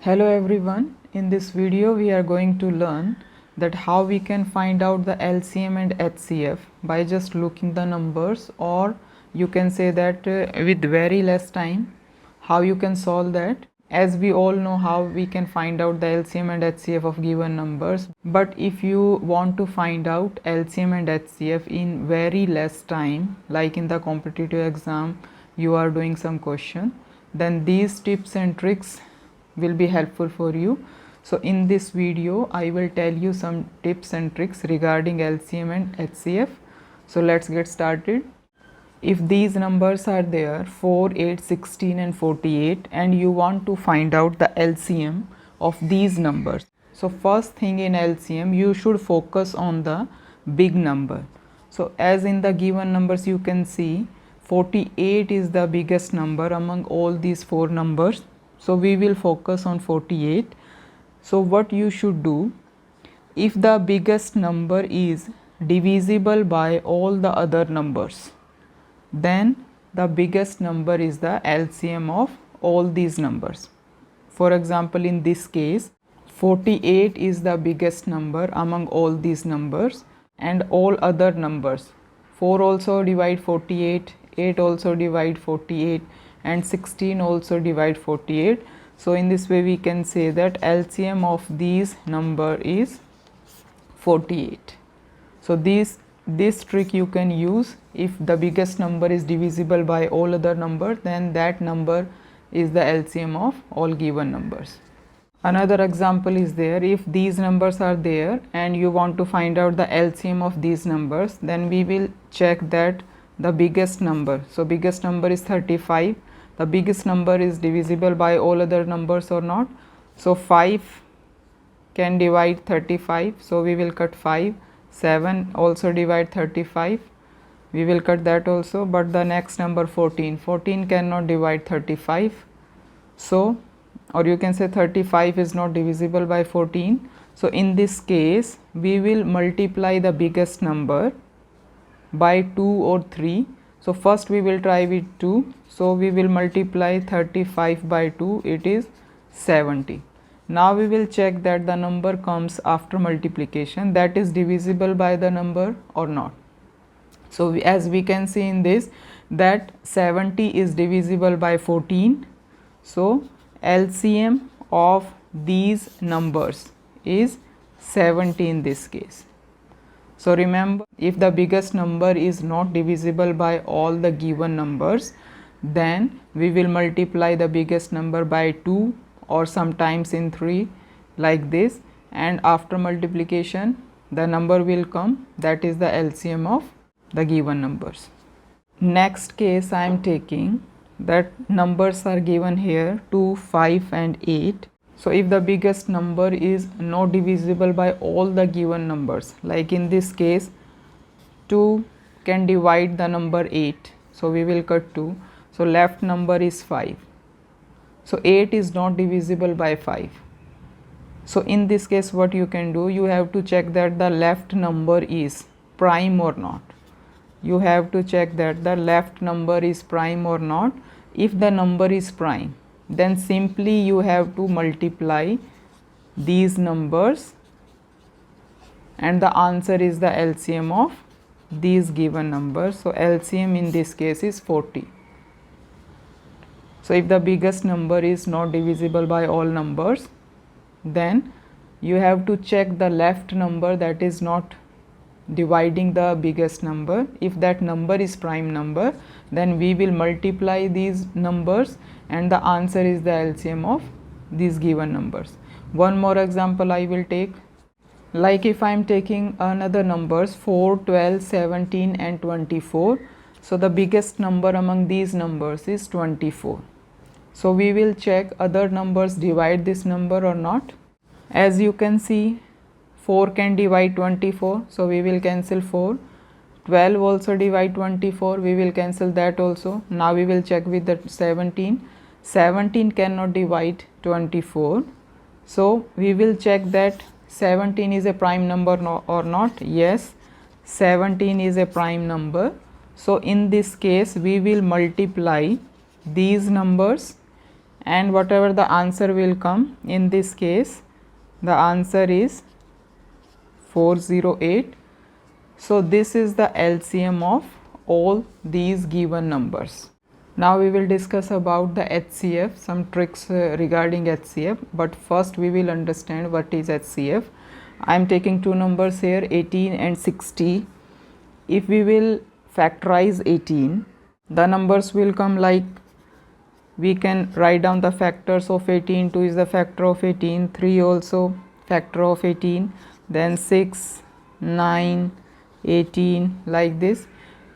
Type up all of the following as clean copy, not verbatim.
Hello everyone, in this video we are going to learn that how we can find out the LCM and HCF by just looking the numbers, or you can say that with very less time how you can solve that. As we all know how we can find out the LCM and HCF of given numbers, but if you want to find out LCM and HCF in very less time, like in the competitive exam you are doing some question, then these tips and tricks will be helpful for you. So in this video I will tell you some tips and tricks regarding LCM and HCF. So let's get started. If these numbers are there 4, 8, 16 and 48, and you want to find out the LCM of these numbers, so first thing in LCM you should focus on the big number. So as in the given numbers you can see 48 is the biggest number among all these four numbers. So we will focus on 48. So what you should do, if the biggest number is divisible by all the other numbers, then the biggest number is the LCM of all these numbers. For example, in this case 48 is the biggest number among all these numbers, and all other numbers, 4 also divide 48, 8 also divide 48, and 16 also divide 48. So in this way we can say that LCM of these number is 48. So this trick you can use. If the biggest number is divisible by all other numbers, then that number is the LCM of all given numbers. Another example is there. If these numbers are there and you want to find out the LCM of these numbers, then we will check that the biggest number, so biggest number is 35, the biggest number is divisible by all other numbers or not. So 5 can divide 35, so we will cut 5. 7 also divide 35, we will cut that also. But the next number 14 cannot divide 35, so, or you can say 35 is not divisible by 14. So in this case we will multiply the biggest number by 2 or 3. So first we will try with 2. So we will multiply 35 by 2, it is 70. Now we will check that the number comes after multiplication, that is divisible by the number or not. So as we can see in this, that 70 is divisible by 14. So LCM of these numbers is 70 in this case. So remember, if the biggest number is not divisible by all the given numbers, then we will multiply the biggest number by 2 or sometimes in 3, like this, and after multiplication the number will come, that is the LCM of the given numbers. Next case I am taking, that numbers are given here 2, 5 and 8. So if the biggest number is not divisible by all the given numbers, like in this case 2 can divide the number 8, so we will cut 2, so left number is 5. So 8 is not divisible by 5. So in this case what you can do, you have to check that the left number is prime or not. You have to check that the left number is prime or not. If the number is prime, then simply you have to multiply these numbers, and the answer is the LCM of these given numbers. So LCM in this case is 40. So if the biggest number is not divisible by all numbers, then you have to check the left number that is not dividing the biggest number. If that number is prime number, then we will multiply these numbers, and the answer is the LCM of these given numbers. One more example I will take, like if I am taking another numbers 4, 12, 17 and 24. So the biggest number among these numbers is 24. So we will check other numbers divide this number or not. As you can see, 4 can divide 24, so we will cancel 4. 12 also divide 24, we will cancel that also. Now we will check with the 17. 17 cannot divide 24, so we will check that 17 is a prime number or not. Yes, 17 is a prime number. So in this case we will multiply these numbers and whatever the answer will come, in this case the answer is 408. So this is the LCM of all these given numbers. Now we will discuss about the HCF, some tricks regarding HCF, but first we will understand what is HCF. I am taking two numbers here, 18 and 60. If we will factorize 18, the numbers will come like, we can write down the factors of 18. 2 is the factor of 18, 3 also factor of 18, then 6, 9, 18, like this.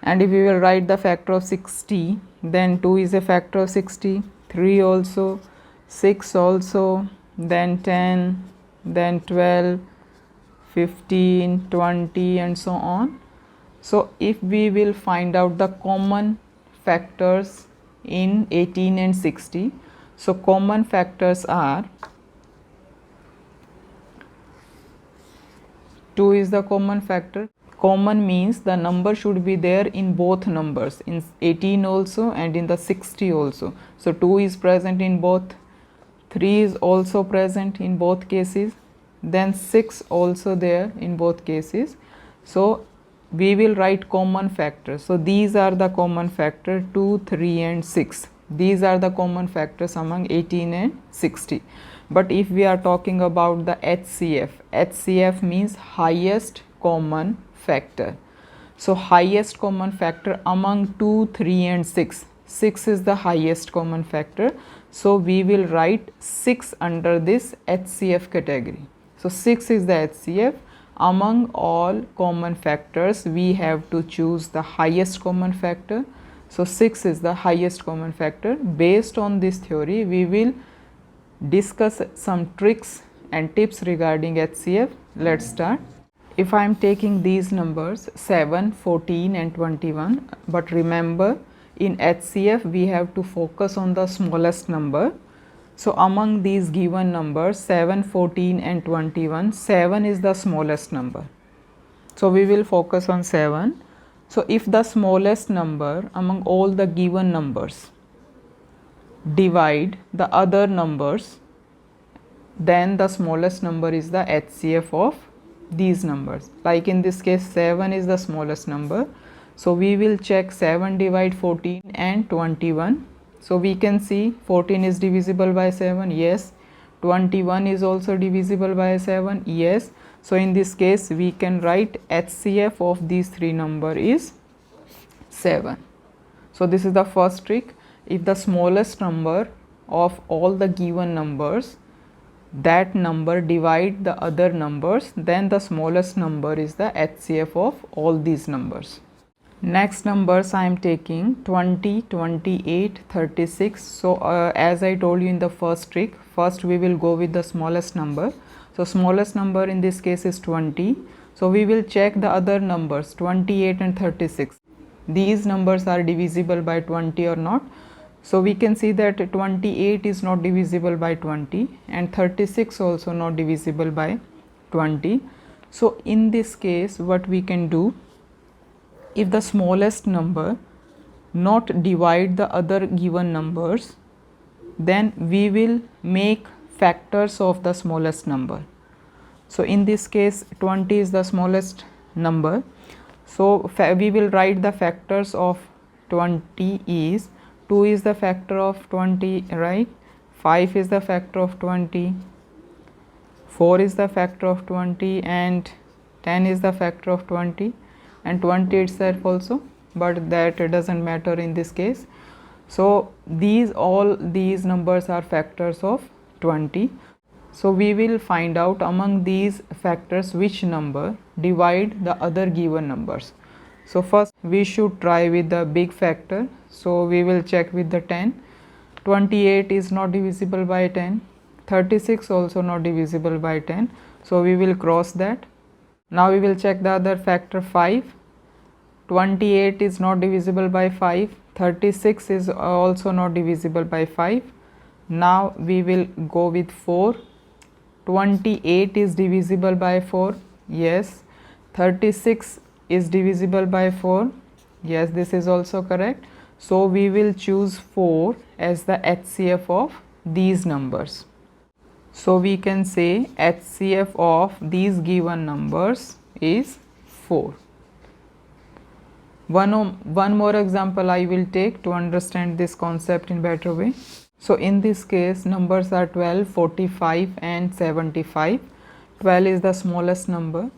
And if we will write the factor of 60, then 2 is a factor of 60, 3 also, 6 also, then 10, then 12, 15, 20, and so on. So if we will find out the common factors in 18 and 60, so common factors are, 2 is the common factor. Common means the number should be there in both numbers, in 18 also and in the 60 also. So 2 is present in both, 3 is also present in both cases, then 6 also there in both cases. So we will write common factors. So these are the common factor, 2, 3 and 6. These are the common factors among 18 and 60. But if we are talking about the HCF, HCF means highest common factor. So highest common factor among 2, 3 and 6. 6 is the highest common factor. So we will write 6 under this HCF category. So 6 is the HCF. Among all common factors, we have to choose the highest common factor. So 6 is the highest common factor. Based on this theory, we will discuss some tricks and tips regarding HCF. Let's start. If I am taking these numbers 7, 14 and 21, but remember in HCF we have to focus on the smallest number. So among these given numbers 7, 14 and 21, 7 is the smallest number. So we will focus on 7. So if the smallest number among all the given numbers divide the other numbers, then the smallest number is the HCF of these numbers. Like in this case 7 is the smallest number. So we will check 7 divide 14 and 21. So we can see 14 is divisible by 7, yes. 21 is also divisible by 7, yes. So in this case we can write HCF of these three numbers is 7. So this is the first trick. If the smallest number of all the given numbers, that number divide the other numbers, then the smallest number is the HCF of all these numbers. Next numbers I am taking 20, 28, 36. So as I told you in the first trick, first we will go with the smallest number. So smallest number in this case is 20. So we will check the other numbers 28 and 36. These numbers are divisible by 20 or not. So we can see that 28 is not divisible by 20 and 36 also not divisible by 20. So in this case what we can do, if the smallest number not divide the other given numbers, then we will make factors of the smallest number. So in this case 20 is the smallest number. So we will write the factors of 20 is 2 is the factor of 20, right? 5 is the factor of 20, 4 is the factor of 20 and 10 is the factor of 20 and 20 itself also, but that doesn't matter in this case. So all these numbers are factors of 20. So we will find out among these factors which number divide the other given numbers. So first we should try with the big factor. So we will check with the 10. 28 is not divisible by 10. 36 also not divisible by 10. So we will cross that. Now we will check the other factor 5. 28 is not divisible by 5. 36 is also not divisible by 5. Now we will go with 4. 28 is divisible by 4. Yes. 36 is divisible by 4. Yes, this is also correct. So we will choose 4 as the HCF of these numbers. So we can say HCF of these given numbers is 4. One more example I will take to understand this concept in better way. So in this case numbers are 12, 45 and 75. 12 is the smallest number,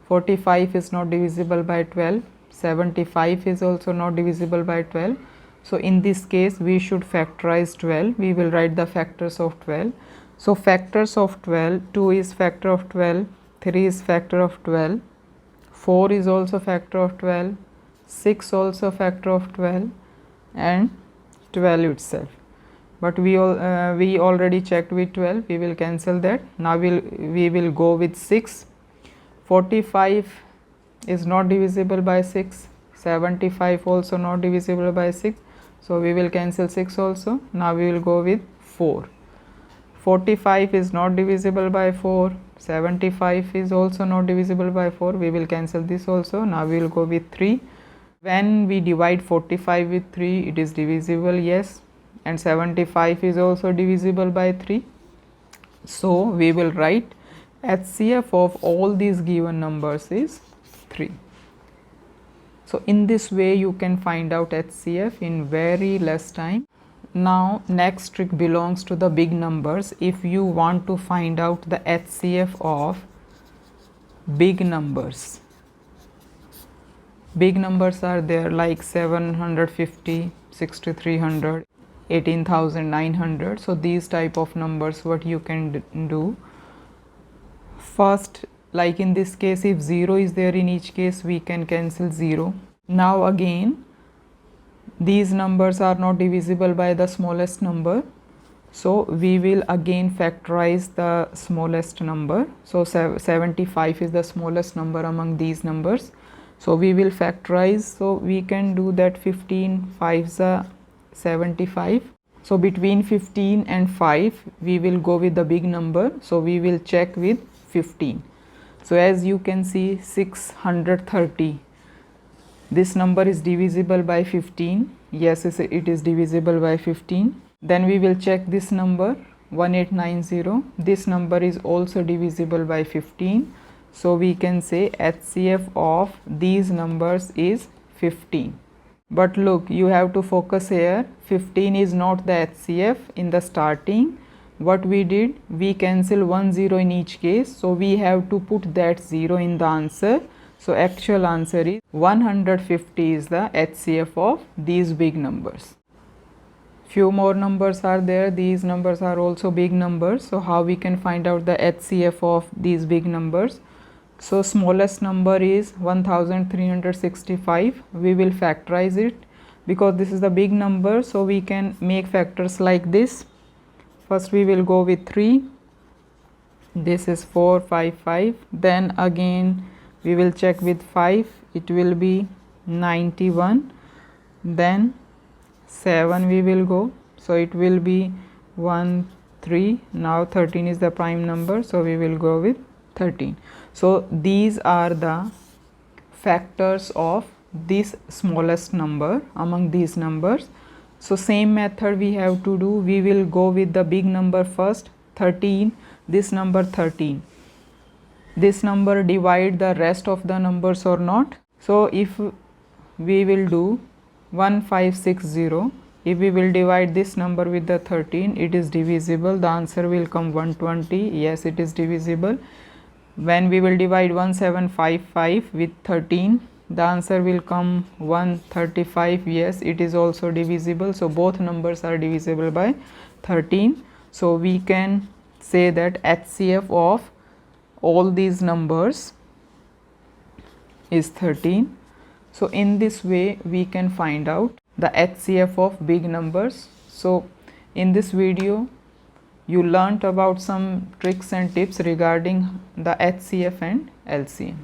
45 is not divisible by 12, 75 is also not divisible by 12. So in this case we should factorize 12. We will write the factors of 12. So factors of 12, 2 is factor of 12, 3 is factor of 12, 4 is also factor of 12, 6 also factor of 12 and 12 itself. But we already checked with 12, we will cancel that. Now we will go with 6. 45 is not divisible by 6, 75 also not divisible by 6, so we will cancel 6 also. Now we will go with 4. 45 is not divisible by 4, 75 is also not divisible by 4, we will cancel this also. Now we will go with 3. When we divide 45 with 3, it is divisible, yes, and 75 is also divisible by 3. So we will write HCF of all these given numbers is 3. So in this way you can find out HCF in very less time. Now next trick belongs to the big numbers. If you want to find out the HCF of big numbers, big numbers are there like 750, 6300, 18,900. So these type of numbers, what you can do first, like in this case if 0 is there in each case, we can cancel 0. Now again these numbers are not divisible by the smallest number, so we will again factorize the smallest number. So 75 is the smallest number among these numbers, so we will factorize. So we can do that 15 5s are 75. So between 15 and 5 we will go with the big number, so we will check with 15. So as you can see 630, this number is divisible by 15. Yes, it is divisible by 15. Then we will check this number 1890. This number is also divisible by 15. So we can say HCF of these numbers is 15. But look, you have to focus here. 15 is not the HCF in the starting. What we did, we cancel 1 0 in each case, so we have to put that 0 in the answer. So actual answer is 150 is the HCF of these big numbers. Few more numbers are there. These numbers are also big numbers. So how we can find out the HCF of these big numbers? So smallest number is 1365. We will factorize it because this is the big number, so we can make factors like this. First we will go with 3. This is 455. Then again we will check with 5. It will be 91. Then 7 we will go, so it will be 1 3. Now 13 is the prime number, so we will go with 13. So these are the factors of this smallest number among these numbers. So same method we have to do. We will go with the big number first, 13. This number 13, this number divide the rest of the numbers or not. So if we will do 1560, if we will divide this number with the 13, it is divisible. The answer will come 120. Yes, it is divisible. When we will divide 1755 with 13, the answer will come 135. Yes, it is also divisible. So both numbers are divisible by 13. So we can say that HCF of all these numbers is 13. So in this way we can find out the HCF of big numbers. So in this video you learnt about some tricks and tips regarding the HCF and LCM.